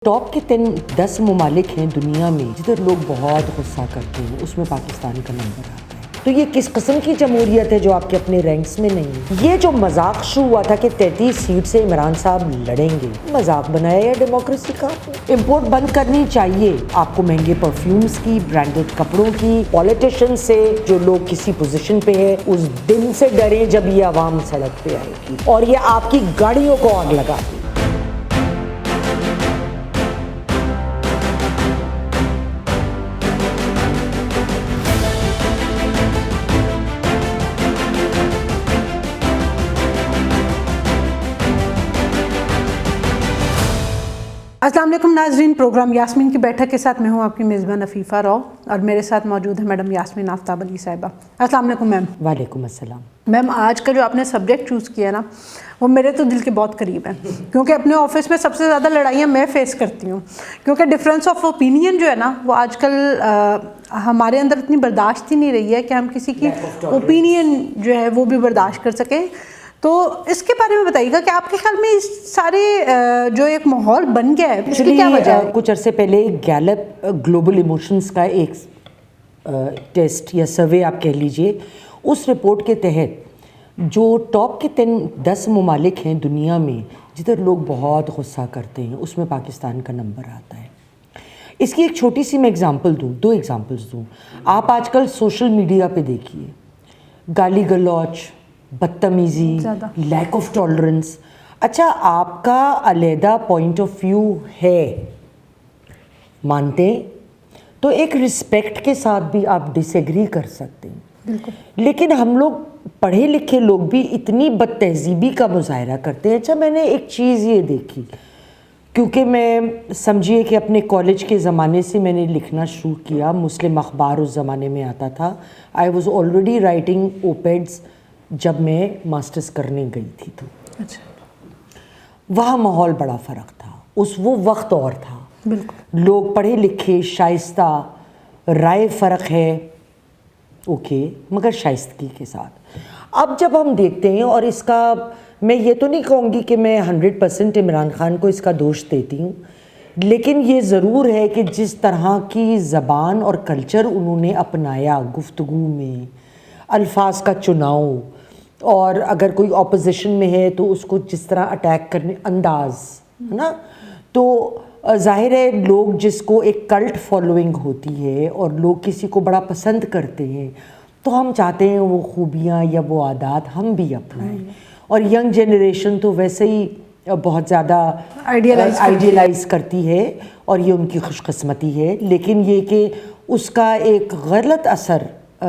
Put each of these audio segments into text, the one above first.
Top کے 10 ممالک ہیں دنیا میں جدھر لوگ بہت غصہ کرتے ہیں، اس میں پاکستان کا نمبر آتا ہے۔ تو یہ کس قسم کی جمہوریت ہے جو آپ کے اپنے رینکس میں نہیں ہے؟ یہ جو مذاق شروع ہوا تھا کہ 33 سیٹ سے عمران صاحب لڑیں گے، مذاق بنایا ہے ڈیموکریسی کا۔ امپورٹ بند کرنی چاہیے آپ کو، مہنگے پرفیومز کی، برانڈڈ کپڑوں کی، پولیٹیشین سے جو لوگ کسی پوزیشن پہ ہے اس دن سے ڈریں جب یہ عوام سڑک پہ آئے گی اور یہ آپ کی گاڑیوں کو آگ لگا دے۔ السلام علیکم ناظرین، پروگرام یاسمین کی بیٹھک کے ساتھ میں ہوں آپ کی میزبان عفیفہ راؤ اور میرے ساتھ موجود ہے میڈم یاسمین آفتاب علی صاحبہ۔ السلام علیکم میم۔ وعلیکم السلام۔ میم، آج کا جو آپ نے سبجیکٹ چوز کیا نا وہ میرے تو دل کے بہت قریب ہے، کیونکہ اپنے آفس میں سب سے زیادہ لڑائیاں میں فیس کرتی ہوں، کیونکہ ڈفرینس آف اوپینین جو ہے نا وہ آج کل ہمارے اندر اتنی برداشت ہی نہیں رہی ہے کہ ہم کسی کی اوپینین جو ہے وہ بھی برداشت کر سکیں۔ تو اس کے بارے میں بتائیے گا کہ آپ کے خیال میں اس سارے جو ایک ماحول بن گیا ہے اس کی کیا وجہ ہے؟ کچھ عرصے پہلے گیلپ گلوبل ایموشنز کا ایک ٹیسٹ یا سروے آپ کہہ لیجئے، اس رپورٹ کے تحت جو ٹاپ کے 10 ممالک ہیں دنیا میں جدھر لوگ بہت غصہ کرتے ہیں، اس میں پاکستان کا نمبر آتا ہے۔ اس کی ایک چھوٹی سی میں دو ایگزامپلز دوں۔ آپ آج کل سوشل میڈیا پہ دیکھیے، گالی گلوچ، بدتمیزی، لیک آف ٹالرنس۔ اچھا، آپ کا علیحدہ پوائنٹ آف ویو ہے، مانتے ہیں، تو ایک رسپیکٹ کے ساتھ بھی آپ ڈس ایگری کر سکتے ہیں، لیکن ہم لوگ پڑھے لکھے لوگ بھی اتنی بد تہذیبی کا مظاہرہ کرتے ہیں۔ اچھا، میں نے ایک چیز یہ دیکھی، کیونکہ میں سمجھیے کہ اپنے کالج کے زمانے سے میں نے لکھنا شروع کیا، مسلم اخبار اس زمانے میں آتا تھا۔ آئی واز آلریڈی رائٹنگ اوپیڈس جب میں ماسٹرز کرنے گئی تھی، تو وہاں ماحول بڑا فرق تھا، وہ وقت اور تھا، لوگ پڑھے لکھے، شائستہ، رائے فرق ہے، اوکے، مگر شائستگی کے ساتھ۔ اب جب ہم دیکھتے ہیں، اور اس کا میں یہ تو نہیں کہوں گی کہ میں 100% عمران خان کو اس کا دوش دیتی ہوں، لیکن یہ ضرور ہے کہ جس طرح کی زبان اور کلچر انہوں نے اپنایا گفتگو میں، الفاظ کا چناؤ، اور اگر کوئی اپوزیشن میں ہے تو اس کو جس طرح اٹیک کرنے انداز ہے نا، تو ظاہر ہے لوگ جس کو ایک کلٹ فالوئنگ ہوتی ہے اور لوگ کسی کو بڑا پسند کرتے ہیں، تو ہم چاہتے ہیں وہ خوبیاں یا وہ عادات ہم بھی اپنائیں۔ اور ینگ جنریشن تو ویسے ہی بہت زیادہ آئیڈیلائز کرتی ہے اور یہ ان کی خوش قسمتی ہے، لیکن یہ کہ اس کا ایک غلط اثر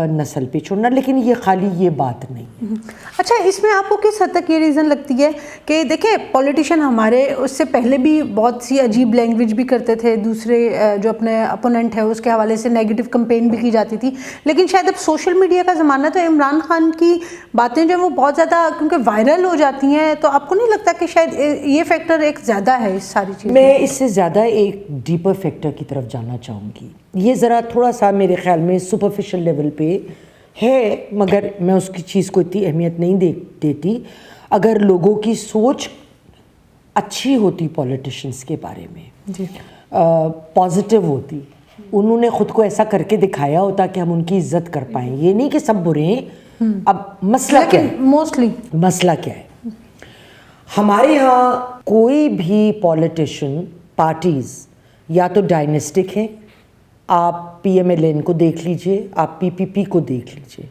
نسل پہ چھوڑنا، لیکن یہ خالی یہ بات نہیں۔ اچھا، اس میں آپ کو کس حد تک یہ ریزن لگتی ہے کہ دیکھیں پولیٹیشین ہمارے اس سے پہلے بھی بہت سی عجیب لینگویج بھی کرتے تھے، دوسرے جو اپنے اپوننٹ ہے اس کے حوالے سے نیگیٹو کمپین بھی کی جاتی تھی، لیکن شاید اب سوشل میڈیا کا زمانہ تو عمران خان کی باتیں جو ہیں وہ بہت زیادہ کیونکہ وائرل ہو جاتی ہیں، تو آپ کو نہیں لگتا کہ شاید یہ فیکٹر ایک زیادہ ہے اس ساری چیز میں اس سے زیادہ ایک ڈیپر فیکٹر کی طرف جانا چاہوں گی۔ یہ ذرا تھوڑا سا میرے خیال میں سپرفیشل لیول پہ ہے، مگر میں اس کی چیز کو اتنی اہمیت نہیں دیتی۔ اگر لوگوں کی سوچ اچھی ہوتی پولیٹیشینس کے بارے میں، پازیٹیو ہوتی، انہوں نے خود کو ایسا کر کے دکھایا ہوتا کہ ہم ان کی عزت کر پائیں، یہ نہیں کہ سب برے ہیں۔ اب مسئلہ کیا ہے؟ مسئلہ کیا ہے؟ ہمارے ہاں کوئی بھی پولیٹیشین پارٹیز یا تو ڈائنیسٹک ہیں، آپ پی ایم ایل این کو دیکھ لیجئے، آپ پی پی پی کو دیکھ لیجئے،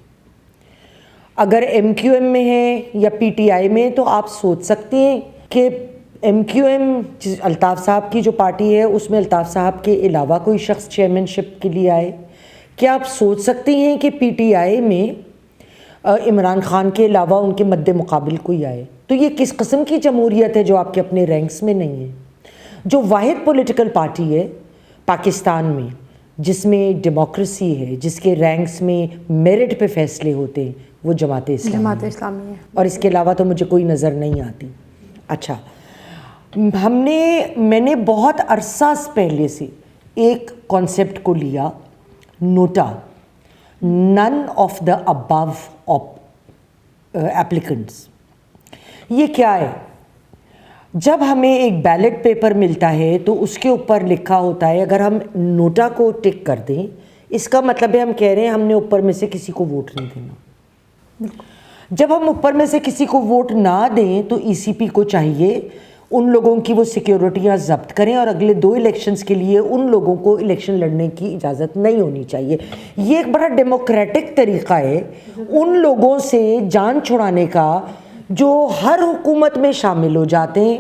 اگر ایم کیو ایم میں ہیں یا پی ٹی آئی میں، تو آپ سوچ سکتے ہیں کہ ایم کیو ایم الطاف صاحب کی جو پارٹی ہے اس میں الطاف صاحب کے علاوہ کوئی شخص چیئرمین شپ کے لیے آئے؟ کیا آپ سوچ سکتے ہیں کہ پی ٹی آئی میں عمران خان کے علاوہ ان کے مد مقابل کوئی آئے؟ تو یہ کس قسم کی جمہوریت ہے جو آپ کے اپنے رینکس میں نہیں ہے؟ جو واحد پولیٹیکل پارٹی ہے پاکستان میں جس میں ڈیموکریسی ہے، جس کے رینکس میں میرٹ پہ فیصلے ہوتے ہیں، وہ جماعت اسلامی ہے، اور اس کے علاوہ تو مجھے کوئی نظر نہیں آتی۔ اچھا، میں نے بہت عرصہ پہلے سے ایک کانسیپٹ کو لیا، نوٹا، نن آف دا ابو ایپلیکنٹس۔ یہ کیا ہے؟ جب ہمیں ایک بیلٹ پیپر ملتا ہے تو اس کے اوپر لکھا ہوتا ہے, اگر ہم نوٹا کو ٹک کر دیں اس کا مطلب ہے ہم کہہ رہے ہیں ہم نے اوپر میں سے کسی کو ووٹ نہیں دینا. جب ہم اوپر میں سے کسی کو ووٹ نہ دیں تو ای سی پی کو چاہیے ان لوگوں کی وہ سیکیورٹیاں ضبط کریں اور اگلے 2 الیکشنز کے لیے ان لوگوں کو الیکشن لڑنے کی اجازت نہیں ہونی چاہیے. یہ ایک بڑا ڈیموکریٹک طریقہ ہے ان لوگوں سے جان چھڑانے کا جو ہر حکومت میں شامل ہو جاتے ہیں.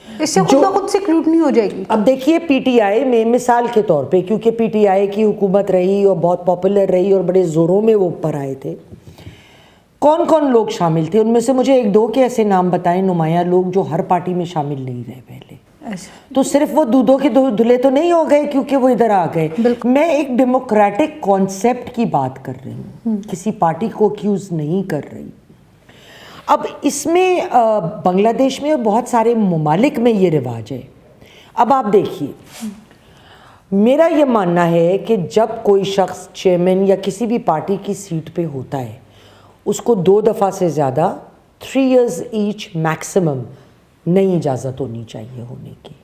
اس سے خود بخود سیکیورٹی نہیں ہو جائے گی. اب دیکھیے پی ٹی آئی میں مثال کے طور پہ, کیونکہ پی ٹی آئی کی حکومت رہی اور بہت پاپولر رہی اور بڑے زوروں میں وہ اوپر آئے تھے, کون کون لوگ شامل تھے؟ ان میں سے مجھے 1-2 کے ایسے نام بتائیں نمایاں لوگ جو ہر پارٹی میں شامل نہیں رہے پہلے. تو صرف وہ دودھوں کے دھلے تو نہیں ہو گئے کیونکہ وہ ادھر آ گئے. میں ایک ڈیموکریٹک کانسیپٹ کی بات کر رہی ہوں, کسی پارٹی کو ایکیوز نہیں کر رہی. اب اس میں بنگلہ دیش میں اور بہت سارے ممالک میں یہ رواج ہے. اب آپ دیکھیے, میرا یہ ماننا ہے کہ جب کوئی شخص چیئرمین یا کسی بھی پارٹی کی سیٹ پہ ہوتا ہے اس کو 2 دفعہ سے زیادہ 3 years ایچ میکسیمم نہیں اجازت ہونی چاہیے ہونے کی.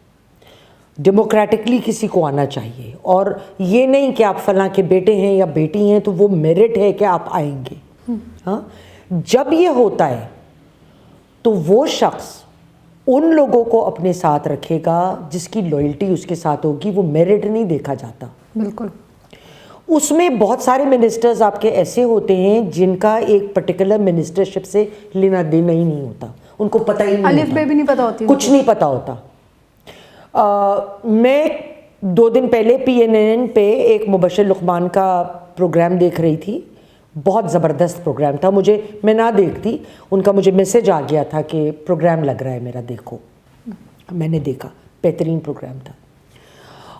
ڈیموکریٹکلی کسی کو آنا چاہیے, اور یہ نہیں کہ آپ فلاں کے بیٹے ہیں یا بیٹی ہیں تو وہ میرٹ ہے کہ آپ آئیں گے. ہاں, جب یہ ہوتا ہے تو وہ شخص ان لوگوں کو اپنے ساتھ رکھے گا جس کی لائلٹی اس کے ساتھ ہوگی, وہ میرٹ نہیں دیکھا جاتا. بالکل. اس میں بہت سارے منسٹرز آپ کے ایسے ہوتے ہیں جن کا ایک پرٹیکولر منسٹرشپ سے لینا دینا ہی نہیں ہوتا, ان کو پتہ ہی نہیں الف بے بھی نہیں پتہ ہوتی, کچھ نہیں پتہ ہوتا. میں 2 دن پہلے PNN پہ ایک مبشر لقمان کا پروگرام دیکھ رہی تھی, بہت زبردست پروگرام تھا. میں نہ دیکھتی, ان کا مجھے میسج آ گیا تھا کہ پروگرام لگ رہا ہے میرا, دیکھو. میں نے دیکھا, بہترین پروگرام تھا.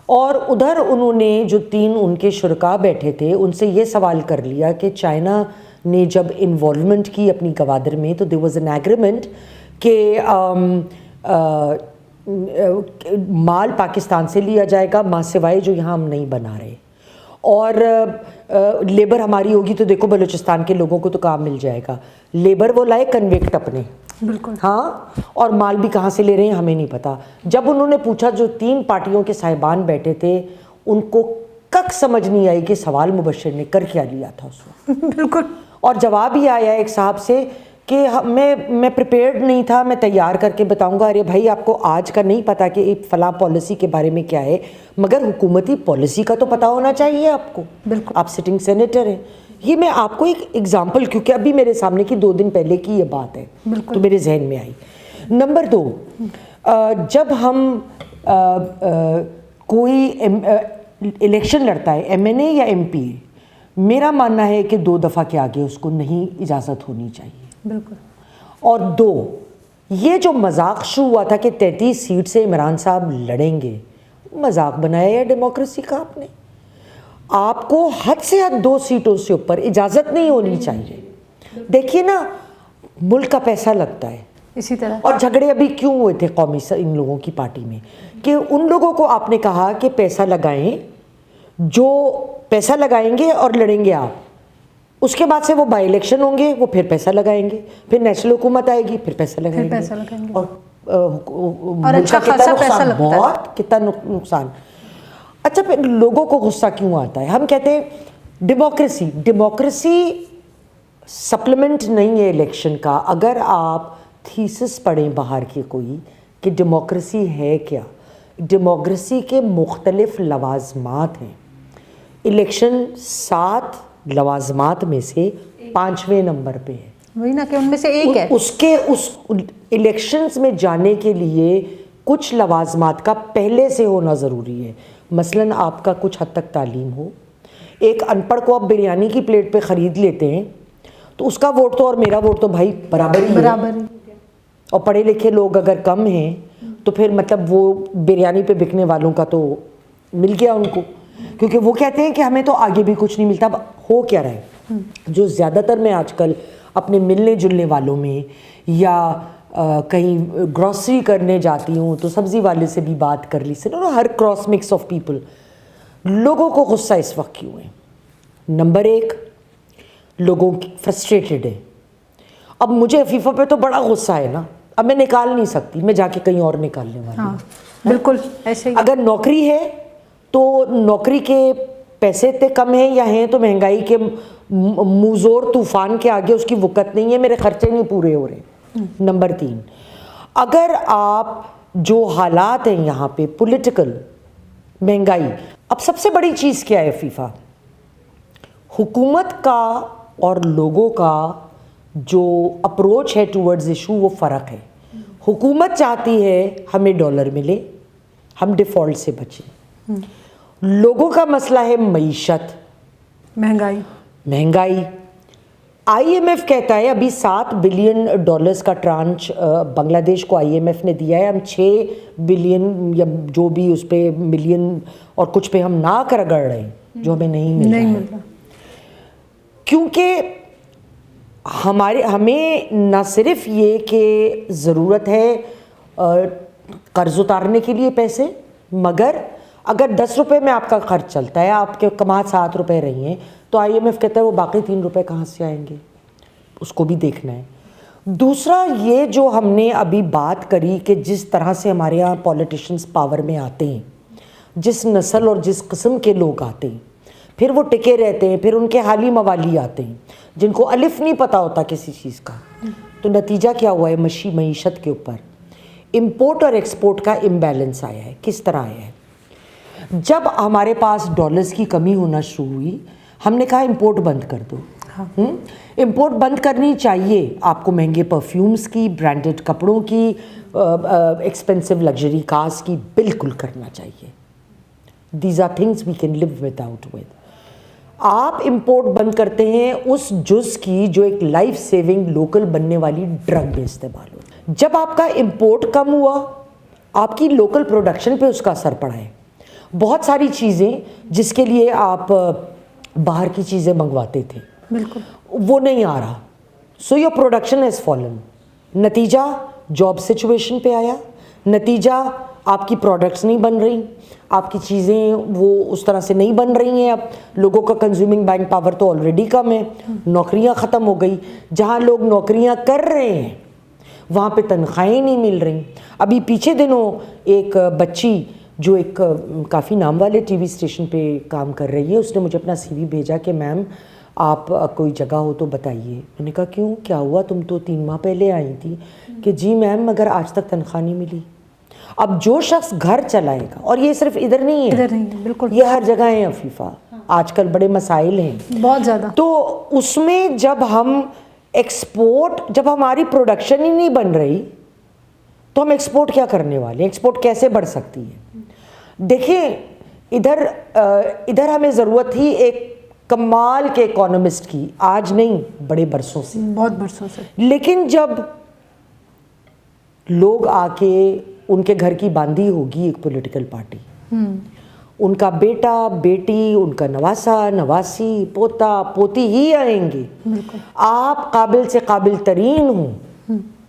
اور ادھر انہوں نے جو 3 ان کے شرکاء بیٹھے تھے ان سے یہ سوال کر لیا کہ چائنا نے جب انوالومنٹ کی اپنی گوادر میں تو there was an agreement کہ مال پاکستان سے لیا جائے گا ماں سوائے جو یہاں ہم نہیں بنا رہے, اور لیبر ہماری ہوگی تو دیکھو بلوچستان کے لوگوں کو تو کام مل جائے گا. لیبر وہ لائے کنویکٹ اپنے, بالکل. ہاں, اور مال بھی کہاں سے لے رہے ہیں ہمیں نہیں پتا. جب انہوں نے پوچھا, جو 3 پارٹیوں کے صاحبان بیٹھے تھے ان کو کک سمجھ نہیں آئی کہ سوال مبشر نے کر کیا لیا تھا اس وقت. بالکل. اور جواب ہی آیا ایک صاحب سے کہ میں پریپیئرڈ نہیں تھا, میں تیار کر کے بتاؤں گا. ارے بھائی, آپ کو آج کا نہیں پتا کہ فلاں پالیسی کے بارے میں کیا ہے, مگر حکومتی پالیسی کا تو پتہ ہونا چاہیے آپ کو. بالکل. آپ سٹنگ سینیٹر ہیں. یہ میں آپ کو ایک ایگزامپل, کیونکہ ابھی میرے سامنے کی 2 دن پہلے کی یہ بات ہے تو میرے ذہن میں آئی. نمبر 2, جب ہم کوئی الیکشن لڑتا ہے MNA یا MP, میرا ماننا ہے کہ 2 دفعہ کے آگے اس کو نہیں اجازت ہونی چاہیے. بالکل. اور 2, یہ جو مذاق شروع ہوا تھا کہ 33 سیٹ سے عمران صاحب لڑیں گے, مذاق بنایا ہے ڈیموکریسی کا آپ نے. آپ کو حد سے حد 2 سیٹوں سے اوپر اجازت نہیں ہونی چاہیے. دیکھیے نا, ملک کا پیسہ لگتا ہے. اسی طرح, اور جھگڑے ابھی کیوں ہوئے تھے قومی ان لوگوں کی پارٹی میں کہ ان لوگوں کو آپ نے کہا کہ پیسہ لگائیں, جو پیسہ لگائیں گے اور لڑیں گے آپ, اس کے بعد سے وہ بائی الیکشن ہوں گے, وہ پھر پیسہ لگائیں گے, پھر نیشنل حکومت آئے گی, پھر پیسہ لگائیں گے, اور اچھا خاصا پیسہ لگتا ہے. بہت کتنا نقصان. اچھا, پھر لوگوں کو غصہ کیوں آتا ہے؟ ہم کہتے ہیں ڈیموکریسی سپلیمنٹ نہیں ہے الیکشن کا. اگر آپ تھیسس پڑھیں باہر کے کوئی کہ ڈیموکریسی ہے کیا, ڈیموکریسی کے مختلف لوازمات ہیں. الیکشن 7 لوازمات میں سے 5ویں نمبر پہ ہے. وہی نا کہ ان میں سے ایک ہے. اس الیکشنز میں جانے کے لیے کچھ لوازمات کا پہلے سے ہونا ضروری ہے. مثلاً آپ کا کچھ حد تک تعلیم ہو. ایک ان پڑھ کو آپ بریانی کی پلیٹ پہ خرید لیتے ہیں تو اس کا ووٹ تو اور میرا ووٹ تو بھائی برابر ہی ہے. اور پڑھے لکھے لوگ اگر کم ہیں تو پھر مطلب وہ بریانی پہ بکنے والوں کا تو مل گیا ان کو, کیونکہ وہ کہتے ہیں کہ ہمیں تو آگے بھی کچھ نہیں ملتا. اب ہو کیا رہا ہے, جو زیادہ تر میں آج کل اپنے ملنے جلنے والوں میں یا کہیں گروسری کرنے جاتی ہوں تو سبزی والے سے بھی بات کر لی سے نا, ہر کراس مکس آف پیپل. لوگوں کو غصہ اس وقت کیوں ہے؟ نمبر 1, لوگوں فرسٹریٹڈ ہے. اب مجھے عفیفہ پہ تو بڑا غصہ ہے نا. اب میں نکال نہیں سکتی, میں جا کے کہیں اور نکالنے والی ہوں. ہاں بالکل ایسے ہی. اگر نوکری ہے تو نوکری کے پیسے اتنے کم ہیں یا ہیں تو مہنگائی کے موزور طوفان کے آگے اس کی وقت نہیں ہے, میرے خرچے نہیں پورے ہو رہے. نمبر 3, اگر آپ جو حالات ہیں یہاں پہ پولیٹیکل مہنگائی, اب سب سے بڑی چیز کیا ہے عفیفہ, حکومت کا اور لوگوں کا جو اپروچ ہے ٹورڈز ایشو وہ فرق ہے. حکومت چاہتی ہے ہمیں ڈالر ملے, ہم ڈیفالٹ سے بچیں. لوگوں کا مسئلہ ہے معیشت, مہنگائی. آئی ایم ایف کہتا ہے ابھی $7 بلین کا ٹرانچ بنگلہ دیش کو آئی ایم ایف نے دیا ہے, ہم 6 بلین یا جو بھی اس پہ ملین اور کچھ پہ ہم ناک رگڑ رہے ہیں جو ہمیں نہیں مل رہا ہے. کیونکہ ہمیں نہ صرف یہ کہ ضرورت ہے قرض اتارنے کے لیے پیسے, مگر اگر 10 روپے میں آپ کا خرچ چلتا ہے, آپ کے کما 7 روپے رہی ہیں, تو آئی ایم ایف کہتا ہے وہ باقی 3 روپے کہاں سے آئیں گے, اس کو بھی دیکھنا ہے. دوسرا یہ جو ہم نے ابھی بات کری کہ جس طرح سے ہمارے یہاں پولیٹیشنز پاور میں آتے ہیں, جس نسل اور جس قسم کے لوگ آتے ہیں, پھر وہ ٹکے رہتے ہیں, پھر ان کے حالی موالی آتے ہیں جن کو الف نہیں پتہ ہوتا کسی چیز کا. تو نتیجہ کیا ہوا ہے, معیشت کے اوپر امپورٹ اور ایکسپورٹ کا امبیلنس آیا ہے. کس طرح آیا ہے؟ جب ہمارے پاس ڈالرز کی کمی ہونا شروع ہوئی, ہم نے کہا امپورٹ بند کر دو. امپورٹ بند کرنی چاہیے آپ کو, مہنگے پرفیومز کی, برانڈڈ کپڑوں کی, ایکسپینسو لگژری کارز کی, بالکل کرنا چاہیے. These are things we can live without with. آپ امپورٹ بند کرتے ہیں اس جز کی جو ایک لائف سیونگ لوکل بننے والی ڈرگ میں استعمال ہو. جب آپ کا امپورٹ کم ہوا, آپ کی لوکل پروڈکشن پہ اس کا اثر پڑا ہے. بہت ساری چیزیں جس کے لیے آپ باہر کی چیزیں منگواتے تھے بالکل وہ نہیں آ رہا. So your production has fallen. نتیجہ جاب سچویشن پہ آیا, نتیجہ آپ کی پروڈکٹس نہیں بن رہی, آپ کی چیزیں وہ اس طرح سے نہیں بن رہی ہیں. اب لوگوں کا کنزیومنگ بینک پاور تو آلریڈی کم ہے, نوکریاں ختم ہو گئی. جہاں لوگ نوکریاں کر رہے ہیں وہاں پہ تنخواہیں نہیں مل رہی. ابھی پیچھے دنوں ایک بچی جو ایک کافی نام والے ٹی وی اسٹیشن پہ کام کر رہی ہے, اس نے مجھے اپنا سی وی بھیجا کہ میم آپ کوئی جگہ ہو تو بتائیے. میں نے کہا کیوں, کیا ہوا, تم تو 3 ماہ پہلے آئی تھی. کہ جی میم مگر آج تک تنخواہ نہیں ملی. اب جو شخص گھر چلائے گا, اور یہ صرف ادھر نہیں ہے, بالکل یہ ہر جگہ ہے عفیفہ, آج کل بڑے مسائل ہیں بہت زیادہ. تو اس میں جب ہم ایکسپورٹ, جب ہماری پروڈکشن ہی نہیں بن رہی تو ہم ایکسپورٹ کیا کرنے والے ہیں, ایکسپورٹ کیسے بڑھ سکتی ہے. دیکھیں ادھر ہمیں ضرورت تھی ایک کمال کے اکانومسٹ کی, آج نہیں بڑے برسوں سے, بہت برسوں سے. لیکن جب لوگ آ کے ان کے گھر کی باندھی ہوگی ایک پولیٹیکل پارٹی, ان کا بیٹا بیٹی, ان کا نواسا نواسی, پوتا پوتی ہی آئیں گے, آپ قابل سے قابل ترین ہوں,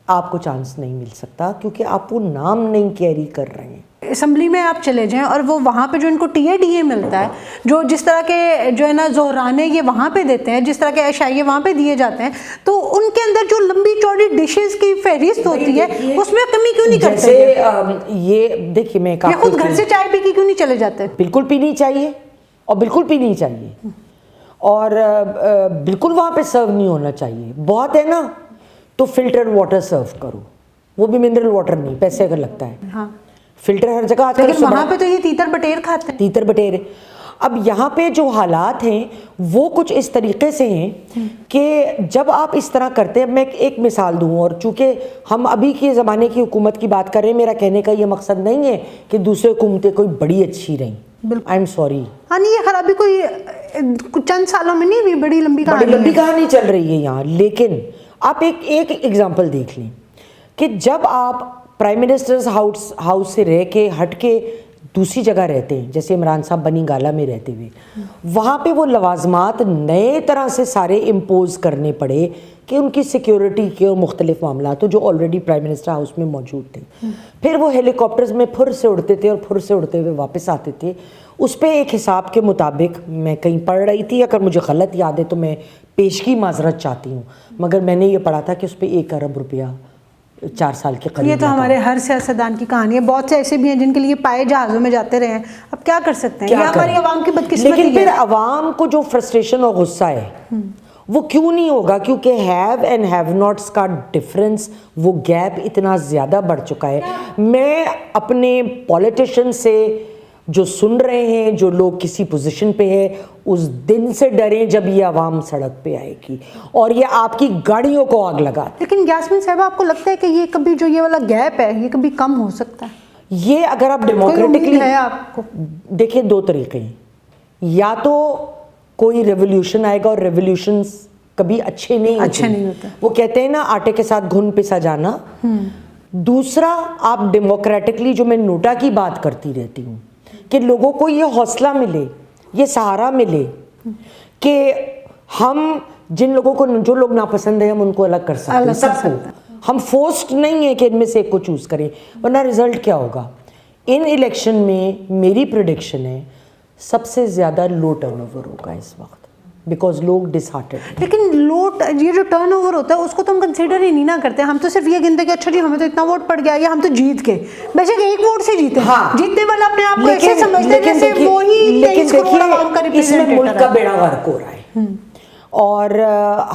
آپ کو چانس نہیں مل سکتا کیونکہ آپ وہ نام نہیں کیری کر رہے ہیں. اسمبلی میں آپ چلے جائیں اور وہ وہاں پہ جو ان کو ٹی اے ڈی اے ملتا ہے, جو جس طرح کے جو ہے نا زہرانے یہ وہاں پہ دیتے ہیں, جس طرح کے عشائیے وہاں پہ دیے جاتے ہیں, تو ان کے اندر جو لمبی چوڑی ڈشز کی فہرست ہوتی ہے اس میں کمی کیوں نہیں کرتے؟ جیسے یہ دیکھیے, میں خود گھر سے چائے پی کے کیوں نہیں چلے جاتے؟ بالکل پینی چاہیے, اور بالکل پینی چاہیے, اور بالکل وہاں پہ سرو نہیں ہونا چاہیے. بہت ہے نا تو فلٹر واٹر سرو کرو, وہ بھی منرل واٹر نہیں, پیسے اگر لگتا ہے. ہاں فلٹر ہر جگہ آتا ہے, لیکن وہاں پہ تو یہ تیتر بٹیر کھاتے ہیں. تیتر بٹیر. اب یہاں پہ جو حالات ہیں وہ کچھ اس طریقے سے ہیں کہ جب آپ اس طرح کرتے ہیں, میں ایک مثال دوں, اور چونکہ ہم ابھی کے زمانے کی حکومت کی بات کر رہے ہیں, میرا کہنے کا یہ مقصد نہیں ہے کہ دوسرے حکومتیں کوئی بڑی اچھی رہیں, آئی ایم سوری. ہاں نہیں, یہ خرابی کوئی چند سالوں میں نہیں ہوئی, بڑی لمبی کہانی چل رہی ہے یہاں. لیکن آپ ایک ایگزامپل دیکھ لیں کہ جب آپ پرائم منسٹرز ہاؤس سے رہ کے ہٹ کے دوسری جگہ رہتے ہیں, جیسے عمران صاحب بنی گالا میں رہتے ہوئے, وہاں پہ وہ لوازمات نئے طرح سے سارے امپوز کرنے پڑے کہ ان کی سیکیورٹی کے اور مختلف معاملات جو آلریڈی پرائم منسٹر ہاؤس میں موجود تھے. پھر وہ ہیلی کاپٹرز میں پھر سے اڑتے تھے اور پھر سے اڑتے ہوئے واپس آتے تھے. اس پہ ایک حساب کے مطابق میں کہیں پڑھ رہی تھی, اگر مجھے غلط یاد ہے تو میں پیشگی معذرت چاہتی ہوں, مگر میں نے یہ پڑھا تھا کہ اس پہ 1 ارب روپیہ 4 سال کے قریب. یہ تو ہمارے ہر سیاستدان کی کہانی ہے. بہت سے ایسے بھی ہیں جن کے لیے پائے جہازوں میں جاتے رہے ہیں. اب کیا کر سکتے ہیں, یہ ہماری عوام کی بدقسمتی ہے. لیکن پھر عوام کو جو فرسٹریشن اور غصہ ہے وہ کیوں نہیں ہوگا؟ کیونکہ ہیو اینڈ ہیو ناٹس کا ڈفرینس, وہ گیپ اتنا زیادہ بڑھ چکا ہے. میں اپنے پولیٹیشین سے جو سن رہے ہیں, جو لوگ کسی پوزیشن پہ ہے, اس دن سے ڈریں جب یہ عوام سڑک پہ آئے گی اور یہ آپ کی گاڑیوں کو آگ لگا. لیکن یاسمین صاحبہ, آپ کو لگتا ہے کہ یہ کبھی جو یہ والا گیپ ہے یہ کبھی کم ہو سکتا ہے؟ یہ اگر آپ ڈیموکریٹکلی ہے آپ کو دیکھیں, 2 طریقے ہیں. یا تو کوئی ریولیوشن آئے گا, اور ریولیوشنز کبھی اچھے نہیں ہوتے. وہ کہتے ہیں نا آٹے کے ساتھ گھن پسا جانا. دوسرا, آپ ڈیموکریٹکلی, جو میں نوٹا کی بات کرتی رہتی ہوں, کہ لوگوں کو یہ حوصلہ ملے, یہ سہارا ملے کہ ہم جن لوگوں کو, جو لوگ ناپسند ہیں, ہم ان کو الگ کر سکتے ہیں. سب کو ہم فورسڈ نہیں ہیں کہ ان میں سے ایک کو چوز کریں, ورنہ رزلٹ کیا ہوگا؟ ان الیکشن میں میری پریڈکشن ہے سب سے زیادہ لو ٹرن اوور ہوگا اس وقت, بیکاز لوگ ڈس ہارٹڈ. لیکن یہ جو ٹرن اوور ہوتا ہے اس کو تو ہم کنسیڈر ہی نہیں نہ کرتے. ہم تو صرف یہ گنتے کہ اچھا جی ہمیں تو اتنا ووٹ پڑ گیا, یا ہم تو جیت کے, بے شک 1 ووٹ سے جیتے. جیتنے والا اپنے آپ کو ایسے سمجھتے ہیں جیسے وہی 23 کروڑ عوام کا ریپرزینٹیٹیو ہے. ملک کا بیڑا غرق ہو رہا ہے, اور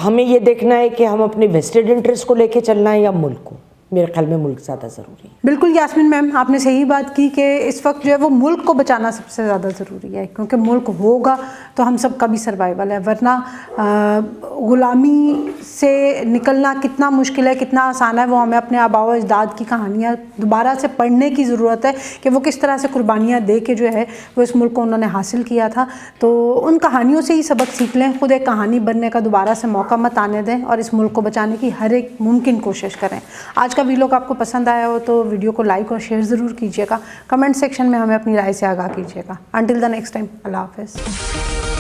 ہمیں یہ دیکھنا ہے کہ ہم اپنے ویسٹڈ انٹرسٹ کو لے کے چلنا ہے یا ملک کو. میرے خیال میں ملک زیادہ ضروری ہے. بالکل یاسمین میم, آپ نے صحیح بات کی کہ اس وقت جو ہے وہ ملک کو بچانا سب سے زیادہ ضروری ہے, کیونکہ ملک ہوگا تو ہم سب کا بھی سروائیول ہے. ورنہ غلامی سے نکلنا کتنا مشکل ہے, کتنا آسان ہے, وہ ہمیں اپنے آباء و اجداد کی کہانیاں دوبارہ سے پڑھنے کی ضرورت ہے کہ وہ کس طرح سے قربانیاں دے کے جو ہے وہ اس ملک کو انہوں نے حاصل کیا تھا. تو ان کہانیوں سے ہی سبق سیکھ لیں, خود ایک کہانی بننے کا دوبارہ سے موقع مت آنے دیں, اور اس ملک کو بچانے کی ہر ایک ممکن کوشش کریں. آج کا ویلوگ آپ کو پسند آیا ہو تو ویڈیو کو لائک اور شیئر ضرور کیجیے گا. کمنٹ سیکشن میں ہمیں اپنی رائے سے آگاہ کیجیے گا. انٹل دا نیکسٹ ٹائم, اللہ حافظ.